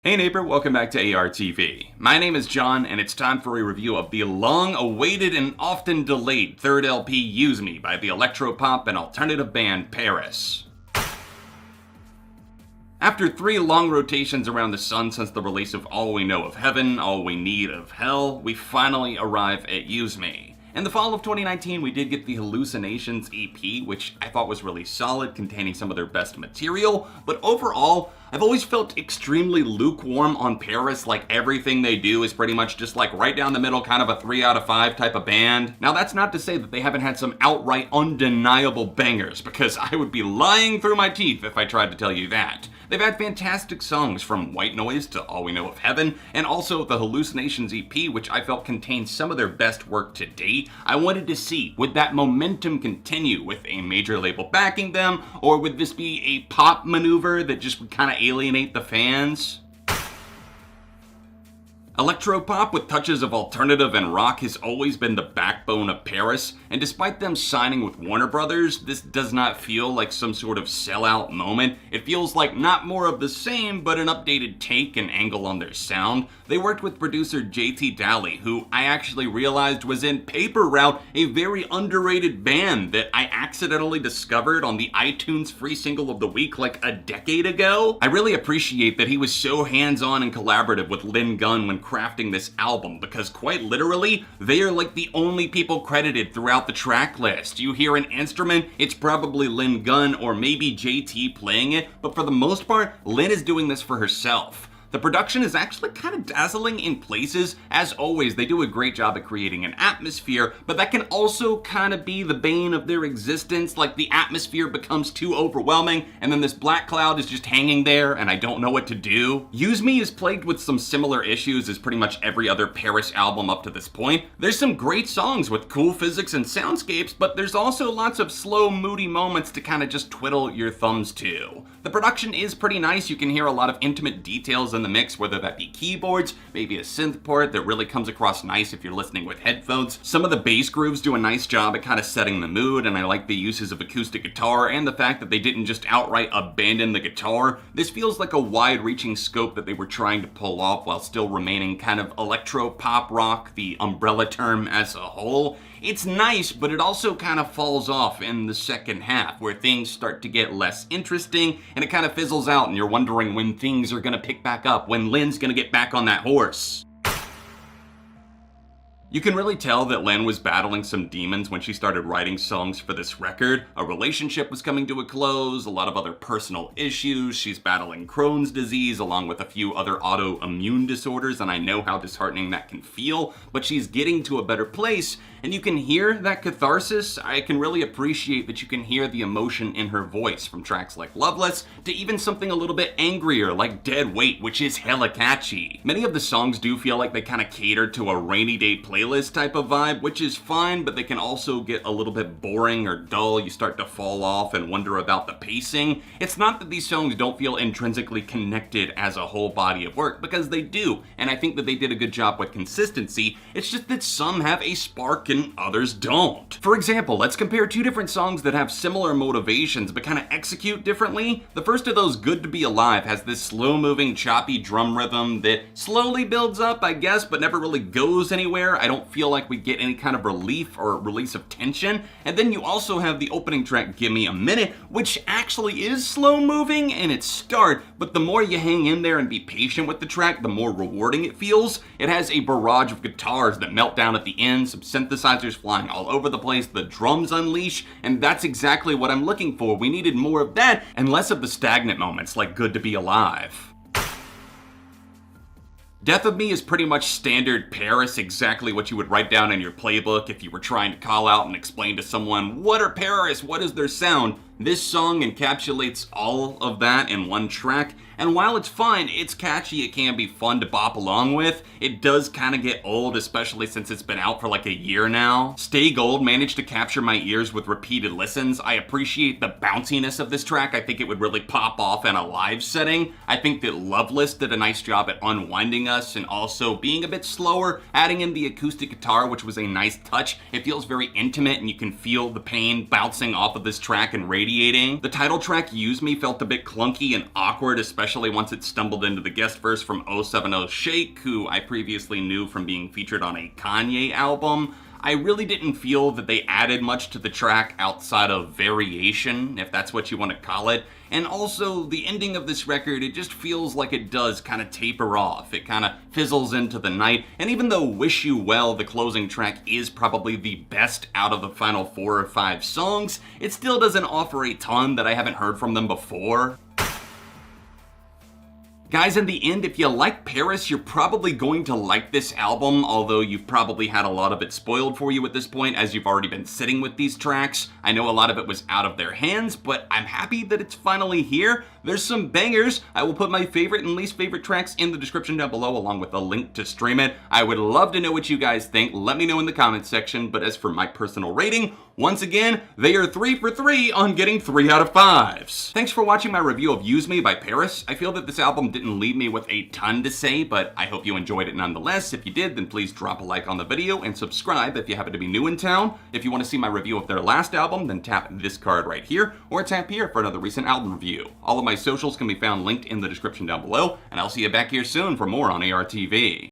Hey neighbor, welcome back to ARTV. My name is John, and it's time for a review of the long-awaited and often delayed third LP Use Me by the electro-pop and alternative band Pvris. After 3 long rotations around the sun since the release of All We Know of Heaven, All We Need of Hell, we finally arrive at Use Me. In the fall of 2019, we did get the Hallucinations EP, which I thought was really solid, containing some of their best material, but overall, I've always felt extremely lukewarm on Pvris, like everything they do is pretty much just like right down the middle, kind of a 3 out of 5 type of band. Now that's not to say that they haven't had some outright undeniable bangers, because I would be lying through my teeth if I tried to tell you that. They've had fantastic songs from White Noise to All We Know of Heaven, and also the Hallucinations EP, which I felt contained some of their best work to date. I wanted to see, would that momentum continue with a major label backing them, or would this be a pop maneuver that just would kind of alienate the fans? Electropop with touches of alternative and rock has always been the backbone of Pvris, and despite them signing with Warner Brothers, this does not feel like some sort of sellout moment. It feels like not more of the same, but an updated take and angle on their sound. They worked with producer JT Daly, who I actually realized was in Paper Route, a very underrated band that I accidentally discovered on the iTunes free single of the week like a decade ago. I really appreciate that he was so hands-on and collaborative with Lynn Gunn when crafting this album, because quite literally, they are like the only people credited throughout the track list. You hear an instrument, it's probably Lynn Gunn or maybe JT playing it, but for the most part, Lynn is doing this for herself. The production is actually kind of dazzling in places. As always, they do a great job at creating an atmosphere, but that can also kind of be the bane of their existence, like the atmosphere becomes too overwhelming, and then this black cloud is just hanging there, and I don't know what to do. Use Me is plagued with some similar issues as pretty much every other Pvris album up to this point. There's some great songs with cool physics and soundscapes, but there's also lots of slow, moody moments to kind of just twiddle your thumbs to. The production is pretty nice. You can hear a lot of intimate details in the mix, whether that be keyboards, maybe a synth part that really comes across nice if you're listening with headphones. Some of the bass grooves do a nice job at kind of setting the mood, and I like the uses of acoustic guitar and the fact that they didn't just outright abandon the guitar. This feels like a wide-reaching scope that they were trying to pull off while still remaining kind of electro-pop rock, the umbrella term as a whole. It's nice, but it also kind of falls off in the second half, where things start to get less interesting, and it kind of fizzles out, and you're wondering when things are gonna pick back up, when Lynn's gonna get back on that horse. You can really tell that Lynn was battling some demons when she started writing songs for this record. A relationship was coming to a close, a lot of other personal issues, she's battling Crohn's disease along with a few other autoimmune disorders, and I know how disheartening that can feel, but she's getting to a better place, and you can hear that catharsis. I can really appreciate that you can hear the emotion in her voice, from tracks like Loveless to even something a little bit angrier like Dead Weight, which is hella catchy. Many of the songs do feel like they kind of cater to a rainy day playlist type of vibe, which is fine, but they can also get a little bit boring or dull. You start to fall off and wonder about the pacing. It's not that these songs don't feel intrinsically connected as a whole body of work, because they do, and I think that they did a good job with consistency. It's just that some have a spark and others don't. For example, let's compare 2 different songs that have similar motivations but kind of execute differently. The first of those, Good to Be Alive, has this slow-moving, choppy drum rhythm that slowly builds up, I guess, but never really goes anywhere. I don't feel like we get any kind of relief or release of tension. And then you also have the opening track, Gimme A Minute, which actually is slow-moving in its start, but the more you hang in there and be patient with the track, the more rewarding it feels. It has a barrage of guitars that melt down at the end, some synthesizers flying all over the place, the drums unleash, and that's exactly what I'm looking for. We needed more of that and less of the stagnant moments like Good to Be Alive. Death of Me is pretty much standard Pvris, exactly what you would write down in your playbook if you were trying to call out and explain to someone, what are Pvris, what is their sound? This song encapsulates all of that in one track, and while it's fine, it's catchy, it can be fun to bop along with, it does kind of get old, especially since it's been out for like a year now. Stay Gold managed to capture my ears with repeated listens. I appreciate the bounciness of this track. I think it would really pop off in a live setting. I think that Loveless did a nice job at unwinding us and also being a bit slower, adding in the acoustic guitar, which was a nice touch. It feels very intimate and you can feel the pain bouncing off of this track and radiating infuriating. The title track Use Me felt a bit clunky and awkward, especially once it stumbled into the guest verse from 070 Shake, who I previously knew from being featured on a Kanye album. I really didn't feel that they added much to the track outside of variation, if that's what you want to call it. And also, the ending of this record, it just feels like it does kind of taper off. It kind of fizzles into the night. And even though Wish You Well, the closing track, is probably the best out of the final 4 or 5 songs, it still doesn't offer a ton that I haven't heard from them before. Guys, in the end, if you like Paris, you're probably going to like this album, although you've probably had a lot of it spoiled for you at this point, as you've already been sitting with these tracks. I know a lot of it was out of their hands, but I'm happy that it's finally here. There's some bangers. I will put my favorite and least favorite tracks in the description down below, along with a link to stream it. I would love to know what you guys think. Let me know in the comments section, but as for my personal rating, once again, they are 3 for 3 on getting 3 out of 5s. Thanks for watching my review of Use Me by Pvris. I feel that this album didn't leave me with a ton to say, but I hope you enjoyed it nonetheless. If you did, then please drop a like on the video and subscribe if you happen to be new in town. If you want to see my review of their last album, then tap this card right here, or tap here for another recent album review. All of my socials can be found linked in the description down below, and I'll see you back here soon for more on ARTV.